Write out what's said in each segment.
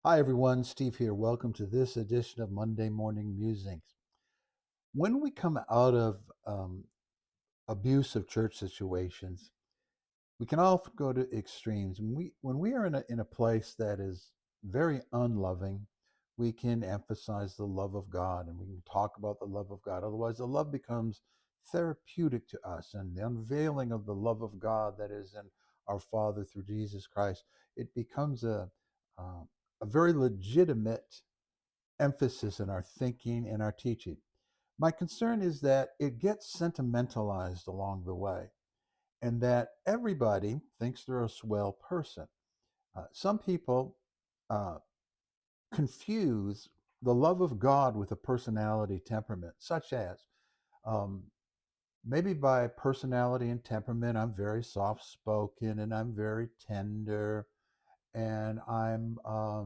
Hi everyone, Steve here. Welcome to this edition of Monday Morning Musings. When we come out of abusive church situations, we can often go to extremes. When we are in a place that is very unloving, we can emphasize the love of God and we can talk about the love of God. Otherwise, the love becomes therapeutic to us, and the unveiling of the love of God that is in our Father through Jesus Christ, it becomes uh, a very legitimate emphasis in our thinking and our teaching. My concern is that it gets sentimentalized along the way and that everybody thinks they're a swell person. Some people uh, confuse the love of God with a personality temperament, such as um, maybe by personality and temperament, I'm very soft spoken and I'm very tender and I'm a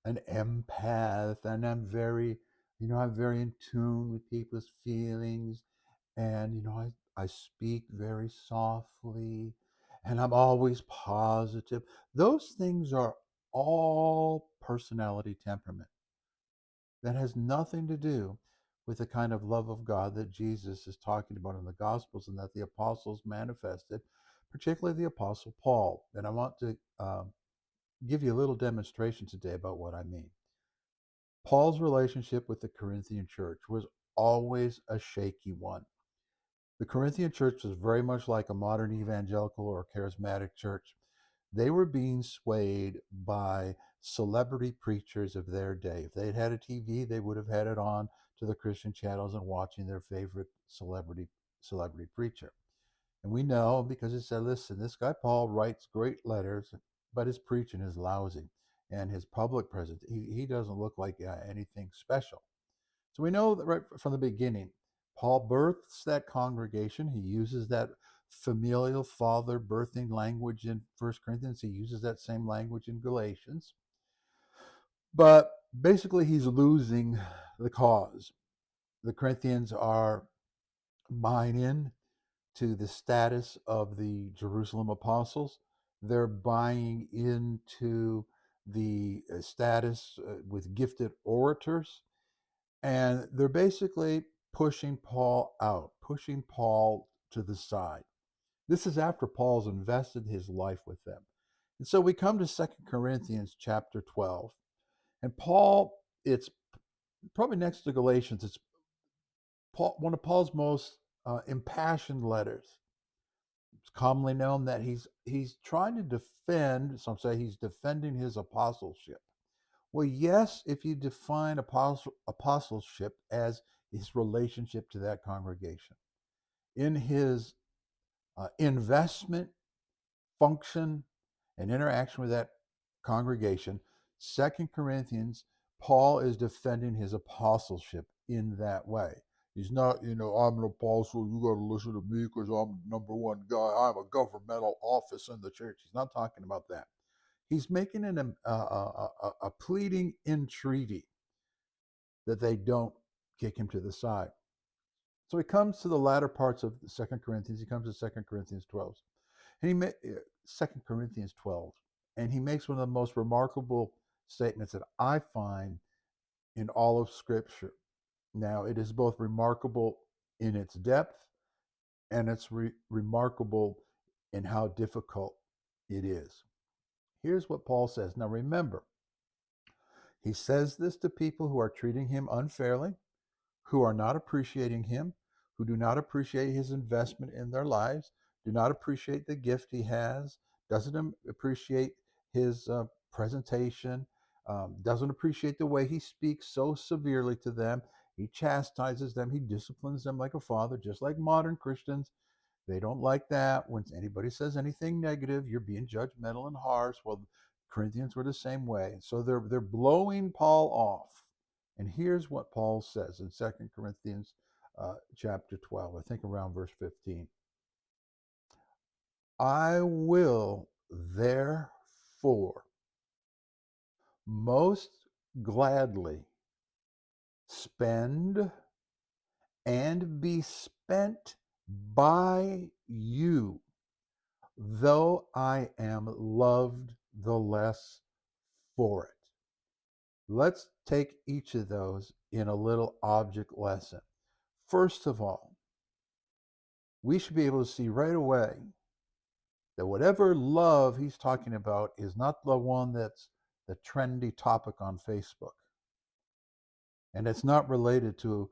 an empath, and I'm very in tune with people's feelings, and I speak very softly, and I'm always positive. Those things are all personality temperament. That has nothing to do with the kind of love of God that Jesus is talking about in the Gospels and that the apostles manifested, particularly the apostle Paul. And I want to give you a little demonstration today about what I mean. Paul's relationship with the Corinthian church was always a shaky one. The Corinthian church was very much like a modern evangelical or charismatic church. They were being swayed by celebrity preachers of their day. If they'd had a TV, they would have had it on to the Christian channels and watching their favorite celebrity preacher. And we know because it said, listen, this guy Paul writes great letters, but his preaching is lousy. And his public presence, he doesn't look like anything special. So we know that right from the beginning, Paul births that congregation. He uses that familial father birthing language in First Corinthians. He uses that same language in Galatians. But basically, he's losing the cause. The Corinthians are buying in to the status of the Jerusalem apostles. They're buying into the status with gifted orators, and they're basically pushing Paul out, pushing Paul to the side. This is after Paul's invested his life with them. And so we come to Second Corinthians chapter 12. And Paul, it's probably next to Galatians, it's one of Paul's most impassioned letters. It's commonly known that he's trying to defend, some say he's defending his apostleship. Well, yes, if you define apostleship as his relationship to that congregation, in his investment, function, and interaction with that congregation, Second Corinthians, Paul is defending his apostleship in that way. He's not, I'm an apostle, you got to listen to me because I'm the number one guy. I'm a governmental office in the church. He's not talking about that. He's making a pleading entreaty that they don't kick him to the side. So he comes to the latter parts of Second Corinthians. He comes to Second Corinthians 12, and Second Corinthians 12, and he makes one of the most remarkable statements that I find in all of Scripture. Now, it is both remarkable in its depth and it's remarkable in how difficult it is. Here's what Paul says. Now, remember, he says this to people who are treating him unfairly, who are not appreciating him, who do not appreciate his investment in their lives, do not appreciate the gift he has, doesn't appreciate his presentation, doesn't appreciate the way he speaks so severely to them. He chastises them, he disciplines them like a father, just like modern Christians. They don't like that. When anybody says anything negative, you're being judgmental and harsh. Well, Corinthians were the same way. So they're blowing Paul off. And here's what Paul says in Second Corinthians chapter 12, I think around verse 15. I will therefore most gladly spend and be spent by you though I am loved the less for it. Let's take each of those in a little object lesson. First of all, we should be able to see right away that whatever love he's talking about is not the one that's the trendy topic on Facebook. And it's not related to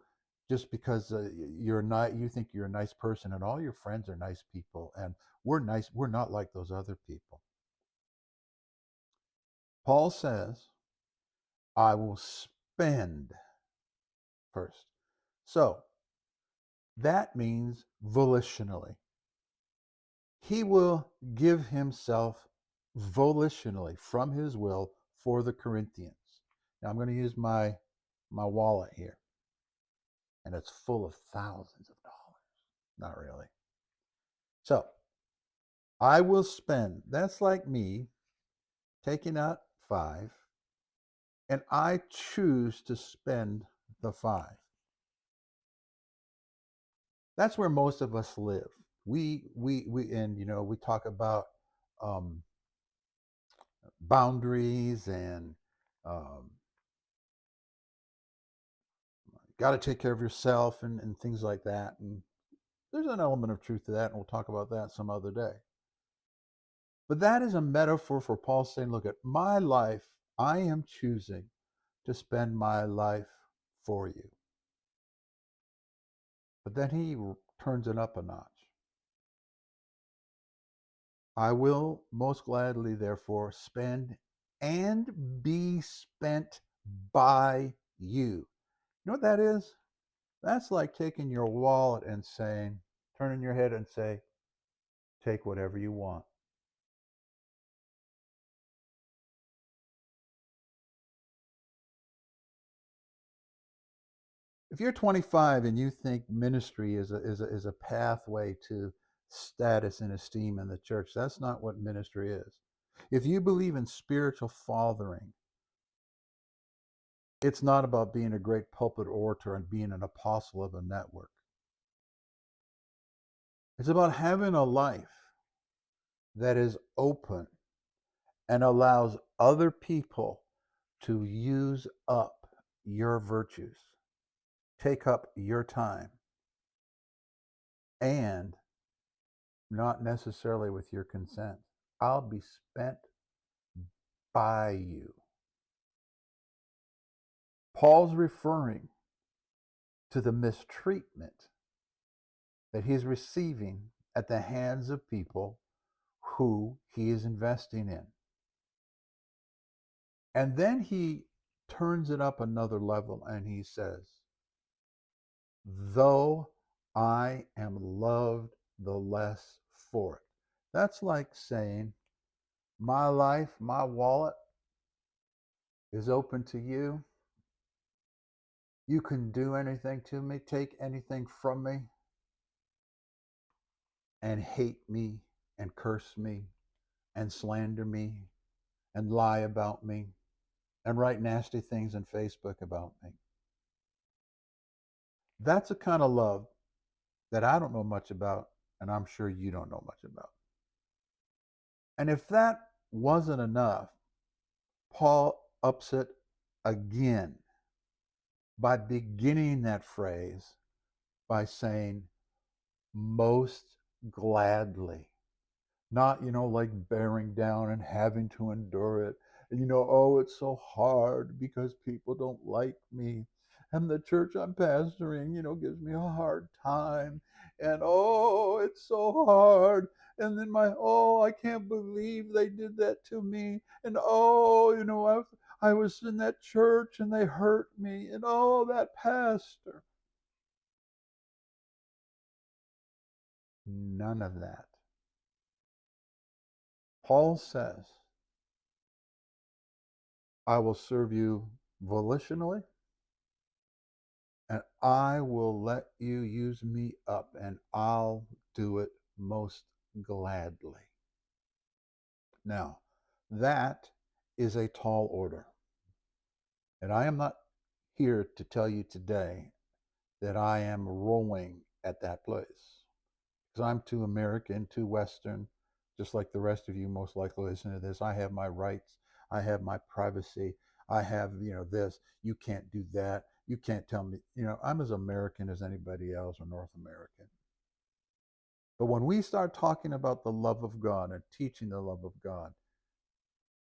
just because you're not, you think you're a nice person and all your friends are nice people and we're nice, we're not like those other people. Paul says, I will spend first. So that means volitionally. He will give himself volitionally from his will for the Corinthians. Now I'm going to use my wallet here, and it's full of thousands of dollars. Not really. So I will spend. That's like me taking out 5, and I choose to spend the 5. That's where most of us live. We and we talk about um, boundaries and um, got to take care of yourself and things like that. And there's an element of truth to that, and we'll talk about that some other day. But that is a metaphor for Paul saying, look, at my life, I am choosing to spend my life for you. But then he turns it up a notch. I will most gladly, therefore, spend and be spent by you. You know what that is? That's like taking your wallet and saying, turning your head and say, take whatever you want. If you're 25 and you think ministry is a pathway to status and esteem in the church, that's not what ministry is. If you believe in spiritual fathering, it's not about being a great pulpit orator and being an apostle of a network. It's about having a life that is open and allows other people to use up your virtues, take up your time, and not necessarily with your consent. I'll be spent by you. Paul's referring to the mistreatment that he's receiving at the hands of people who he is investing in. And then he turns it up another level and he says, though I am loved the less for it. That's like saying, my life, my wallet is open to you. You can do anything to me, take anything from me, and hate me, and curse me, and slander me, and lie about me, and write nasty things on Facebook about me. That's a kind of love that I don't know much about, and I'm sure you don't know much about. And if that wasn't enough, Paul ups it again by beginning that phrase by saying, most gladly. Not, like bearing down and having to endure it. And, oh, it's so hard because people don't like me. And the church I'm pastoring, gives me a hard time. And, oh, it's so hard. And then I can't believe they did that to me. And, oh, I was in that church and they hurt me. And, oh, that pastor. None of that. Paul says, I will serve you volitionally, and I will let you use me up, and I'll do it most gladly. Now, that is a tall order. And I am not here to tell you today that I am rolling at that place. Because I'm too American, too Western, just like the rest of you most likely listen to this. I have my rights. I have my privacy. I have, this. You can't do that. You can't tell me, I'm as American as anybody else or North American. But when we start talking about the love of God and teaching the love of God,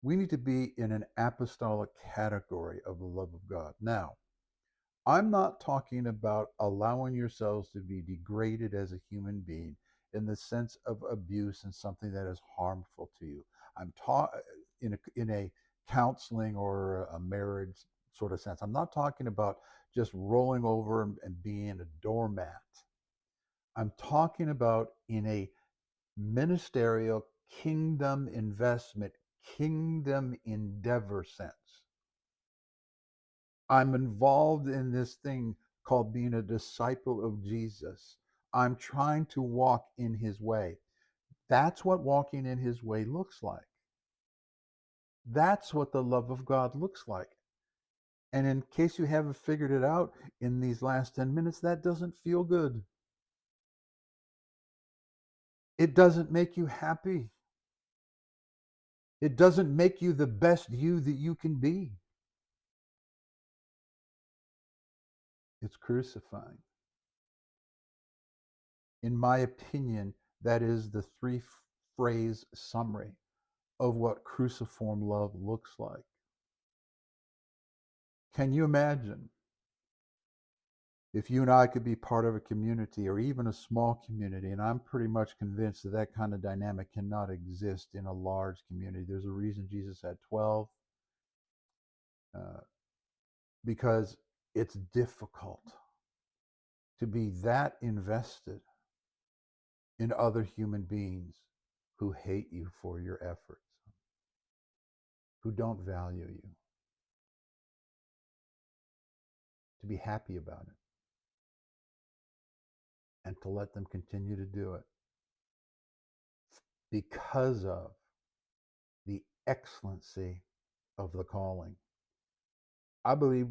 we need to be in an apostolic category of the love of God. Now, I'm not talking about allowing yourselves to be degraded as a human being in the sense of abuse and something that is harmful to you. I'm talking in a counseling or a marriage sort of sense. I'm not talking about just rolling over and being a doormat. I'm talking about in a ministerial kingdom investment, kingdom endeavor sense. I'm involved in this thing called being a disciple of Jesus. I'm trying to walk in his way. That's what walking in his way looks like. That's what the love of God looks like. And in case you haven't figured it out in these last 10 minutes, that doesn't feel good. It doesn't make you happy. It doesn't make you the best you that you can be. It's crucifying. In my opinion, that is the three-phrase summary of what cruciform love looks like. Can you imagine if you and I could be part of a community or even a small community? And I'm pretty much convinced that that kind of dynamic cannot exist in a large community. There's a reason Jesus had 12, uh, because it's difficult to be that invested in other human beings who hate you for your efforts, who don't value you, to be happy about it and to let them continue to do it because of the excellency of the calling. I believe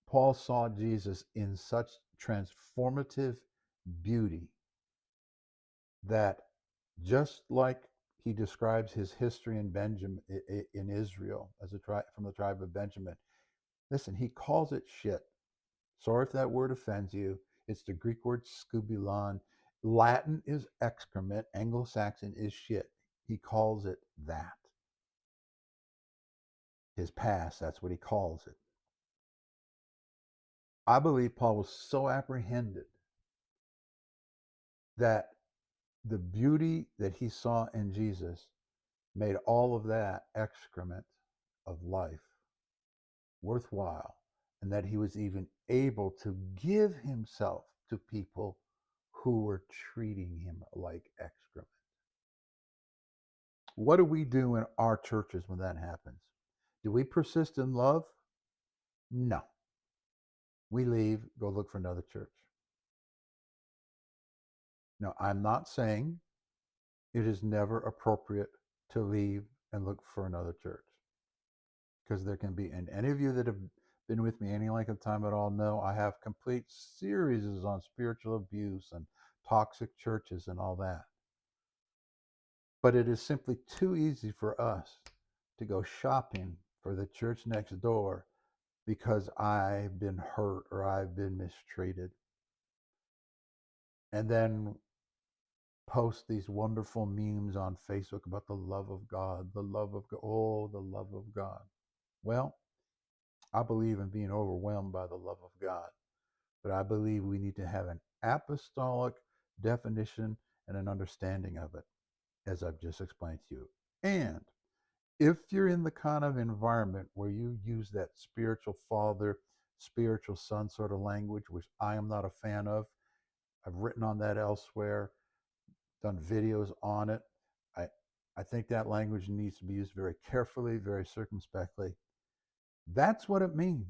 Paul saw Jesus in such transformative beauty that, just like he describes his history in Benjamin, in Israel, as a from the tribe of Benjamin, listen, he calls it shit. Sorry if that word offends you. It's the Greek word scubalon. Latin is excrement. Anglo-Saxon is shit. He calls it that. His past, that's what he calls it. I believe Paul was so apprehended that the beauty that he saw in Jesus made all of that excrement of life worthwhile, and that he was even able to give himself to people who were treating him like excrement. What do we do in our churches when that happens? Do we persist in love? No. We leave, go look for another church. Now, I'm not saying it is never appropriate to leave and look for another church, because there can be, and any of you that have been with me any length of time at all know I have complete series on spiritual abuse and toxic churches and all that. But it is simply too easy for us to go shopping for the church next door because I've been hurt or I've been mistreated, and then post these wonderful memes on Facebook about the love of God, the love of God, oh, the love of God. Well, I believe in being overwhelmed by the love of God, but I believe we need to have an apostolic definition and an understanding of it, as I've just explained to you. And if you're in the kind of environment where you use that spiritual father, spiritual son sort of language, which I am not a fan of, I've written on that elsewhere, done videos on it. I, I think that language needs to be used very carefully, very circumspectly. That's what it means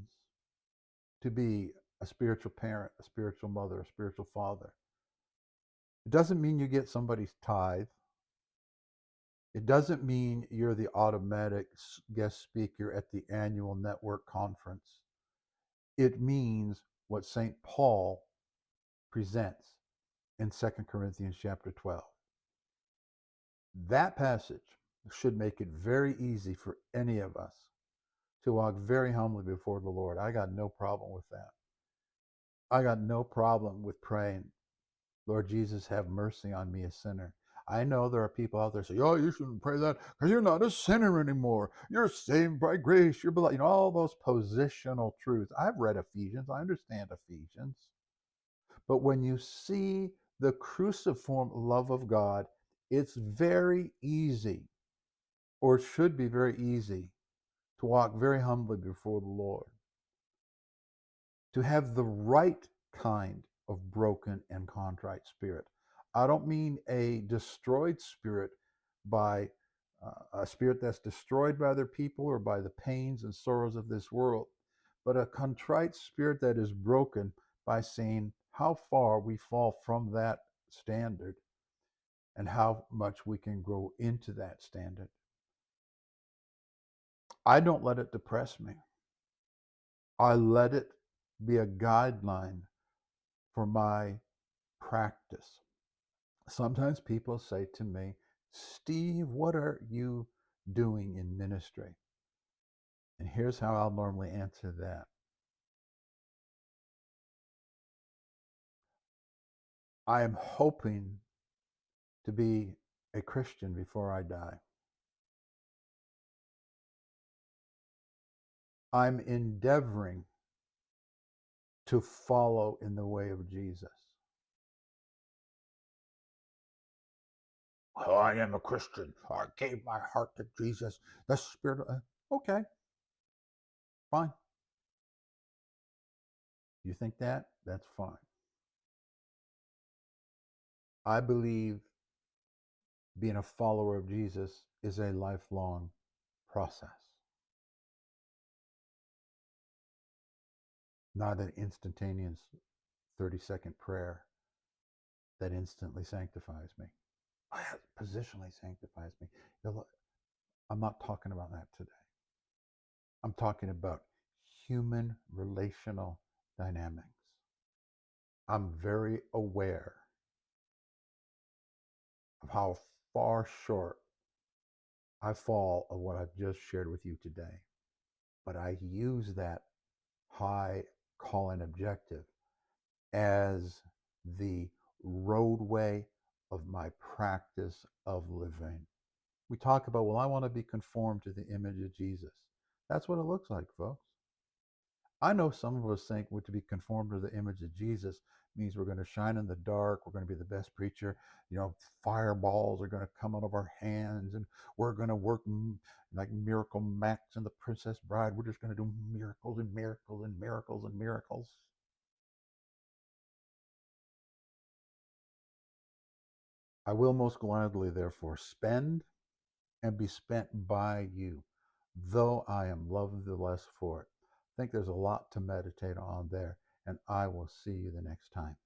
to be a spiritual parent, a spiritual mother, a spiritual father. It doesn't mean you get somebody's tithe. It doesn't mean you're the automatic guest speaker at the annual network conference. It means what St. Paul presents in 2 Corinthians chapter 12. That passage should make it very easy for any of us to walk very humbly before the Lord. I got no problem with that. I got no problem with praying, Lord Jesus, have mercy on me, a sinner. I know there are people out there say, oh, you shouldn't pray that because you're not a sinner anymore. You're saved by grace. You're beloved. All those positional truths. I've read Ephesians. I understand Ephesians. But when you see the cruciform love of God, it's very easy, or should be very easy, to walk very humbly before the Lord, to have the right kind of broken and contrite spirit. I don't mean a destroyed spirit by a spirit that's destroyed by other people or by the pains and sorrows of this world, but a contrite spirit that is broken by seeing how far we fall from that standard and how much we can grow into that standard. I don't let it depress me. I let it be a guideline for my practice. Sometimes people say to me, Steve, what are you doing in ministry? And here's how I'll normally answer that. I am hoping to be a Christian before I die. I'm endeavoring to follow in the way of Jesus. Oh, I am a Christian. I gave my heart to Jesus. The Spirit. Okay, fine. You think that? That's fine. I believe being a follower of Jesus is a lifelong process, not an instantaneous 30-second prayer that instantly sanctifies me. Positionally sanctifies me. I'm not talking about that today. I'm talking about human relational dynamics. I'm very aware of how far short I fall of what I've just shared with you today. But I use that high calling objective as the roadway of my practice of living. We talk about, well, I want to be conformed to the image of Jesus. That's what it looks like, folks. I know some of us think to be conformed to the image of Jesus means we're going to shine in the dark, we're going to be the best preacher, fireballs are going to come out of our hands, and we're going to work like Miracle Max and the Princess Bride. We're just going to do miracles and miracles and miracles and miracles. I will most gladly, therefore, spend and be spent by you, though I am loved the less for it. I think there's a lot to meditate on there, and I will see you the next time.